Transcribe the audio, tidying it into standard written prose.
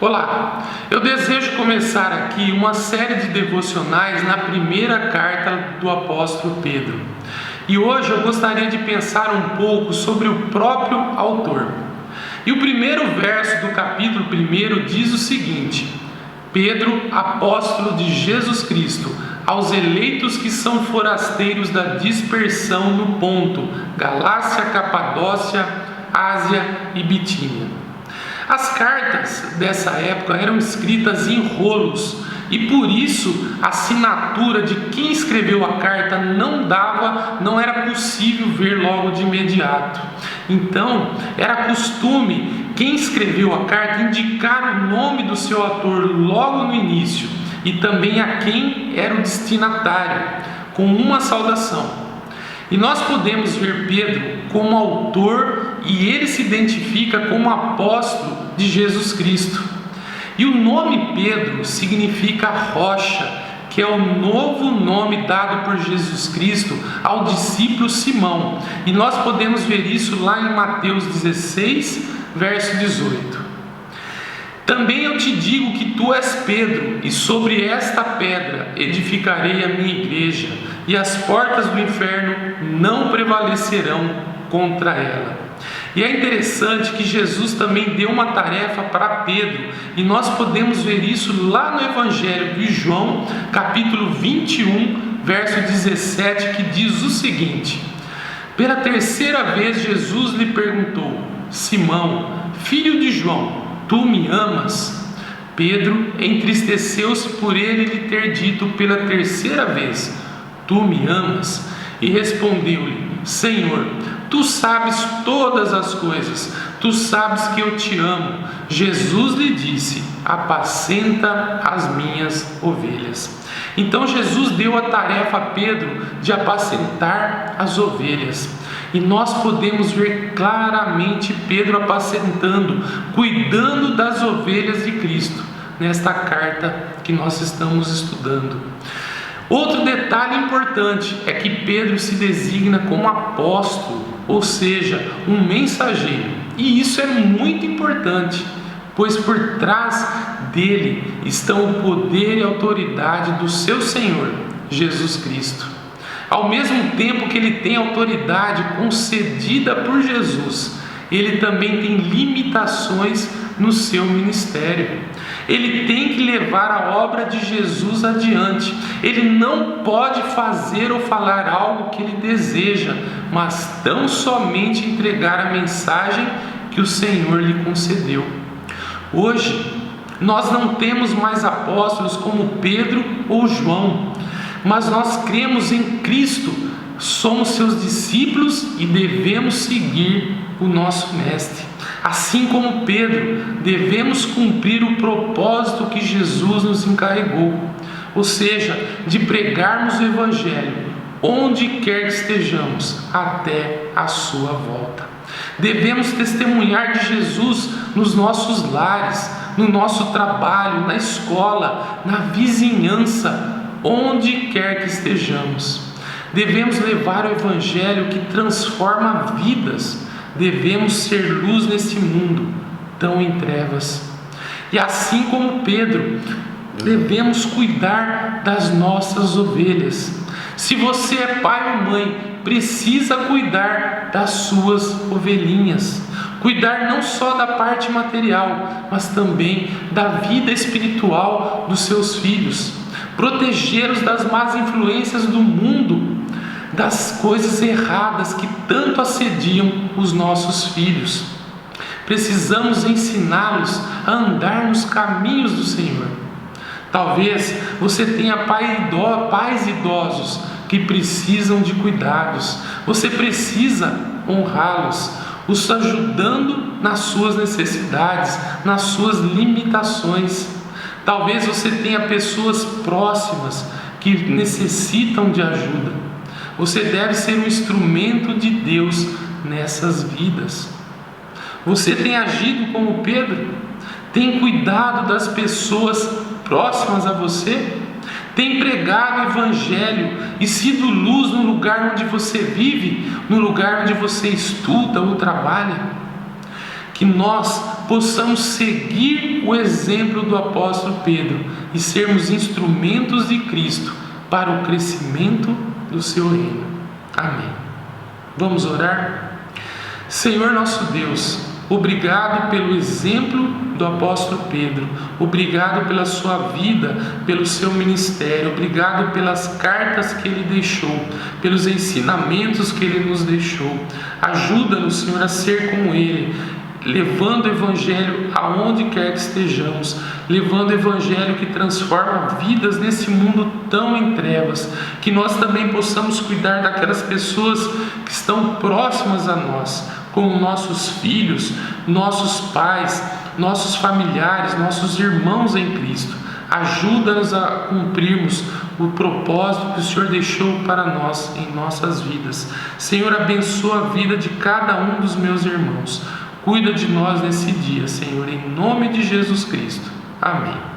Olá, eu desejo começar aqui uma série de devocionais na primeira carta do apóstolo Pedro. E hoje eu gostaria de pensar um pouco sobre o próprio autor. E o primeiro verso do capítulo 1 diz o seguinte: Pedro, apóstolo de Jesus Cristo, aos eleitos que são forasteiros da dispersão no Ponto, Galácia, Capadócia, Ásia e Bitínia. As cartas dessa época eram escritas em rolos e por isso a assinatura de quem escreveu a carta não era possível ver logo de imediato. Então era costume quem escreveu a carta indicar o nome do seu autor logo no início e também a quem era o destinatário, com uma saudação. E nós podemos ver Pedro como autor e ele se identifica como apóstolo de Jesus Cristo. E o nome Pedro significa rocha, que é o novo nome dado por Jesus Cristo ao discípulo Simão. E nós podemos ver isso lá em Mateus 16, verso 18. Também eu te digo que tu és Pedro, e sobre esta pedra edificarei a minha igreja, e as portas do inferno não prevalecerão contra ela. E é interessante que Jesus também deu uma tarefa para Pedro, e nós podemos ver isso lá no Evangelho de João, capítulo 21, verso 17, que diz o seguinte: Pela terceira vez Jesus lhe perguntou: Simão, filho de João, tu me amas? Pedro entristeceu-se por ele lhe ter dito pela terceira vez: Tu me amas? E respondeu-lhe: Senhor, tu sabes todas as coisas, tu sabes que eu te amo. Jesus lhe disse: Apacenta as minhas ovelhas. Então Jesus deu a tarefa a Pedro de apacentar as ovelhas. E nós podemos ver claramente Pedro apacentando, cuidando das ovelhas de Cristo, nesta carta que nós estamos estudando. Outro detalhe importante é que Pedro se designa como apóstolo, ou seja, um mensageiro. E isso é muito importante, pois por trás dele estão o poder e a autoridade do seu Senhor, Jesus Cristo. Ao mesmo tempo que ele tem autoridade concedida por Jesus, ele também tem limitações no seu ministério. Ele tem que levar a obra de Jesus adiante. Ele não pode fazer ou falar algo que ele deseja, mas tão somente entregar a mensagem que o Senhor lhe concedeu. Hoje, nós não temos mais apóstolos como Pedro ou João, mas nós cremos em Cristo, somos seus discípulos e devemos seguir o nosso Mestre. Assim como Pedro, devemos cumprir o propósito que Jesus nos encarregou, ou seja, de pregarmos o Evangelho onde quer que estejamos, até a sua volta. Devemos testemunhar de Jesus nos nossos lares, no nosso trabalho, na escola, na vizinhança, onde quer que estejamos. Devemos levar o Evangelho que transforma vidas. Devemos ser luz nesse mundo tão em trevas. E assim como Pedro, devemos cuidar das nossas ovelhas. Se você é pai ou mãe, precisa cuidar das suas ovelhinhas. Cuidar não só da parte material, mas também da vida espiritual dos seus filhos. Protegê-los das más influências do mundo, das coisas erradas que tanto assediam os nossos filhos. Precisamos ensiná-los a andar nos caminhos do Senhor. Talvez você tenha pais idosos que precisam de cuidados. Você precisa honrá-los, os ajudando nas suas necessidades, nas suas limitações. Talvez você tenha pessoas próximas que necessitam de ajuda. Você deve ser um instrumento de Deus nessas vidas. Você tem agido como Pedro? Tem cuidado das pessoas próximas a você? Tem pregado o Evangelho e sido luz no lugar onde você vive, no lugar onde você estuda ou trabalha? Que nós possamos seguir o exemplo do apóstolo Pedro e sermos instrumentos de Cristo para o crescimento do seu reino. Amém. Vamos orar? Senhor nosso Deus, obrigado pelo exemplo do apóstolo Pedro, obrigado pela sua vida, pelo seu ministério, obrigado pelas cartas que ele deixou, pelos ensinamentos que ele nos deixou. Ajuda-nos, Senhor, a ser como ele, levando o Evangelho aonde quer que estejamos, levando o Evangelho que transforma vidas nesse mundo tão em trevas, que nós também possamos cuidar daquelas pessoas que estão próximas a nós, como nossos filhos, nossos pais, nossos familiares, nossos irmãos em Cristo. Ajuda-nos a cumprirmos o propósito que o Senhor deixou para nós em nossas vidas. Senhor, abençoa a vida de cada um dos meus irmãos. Cuida de nós nesse dia, Senhor, em nome de Jesus Cristo. Amém.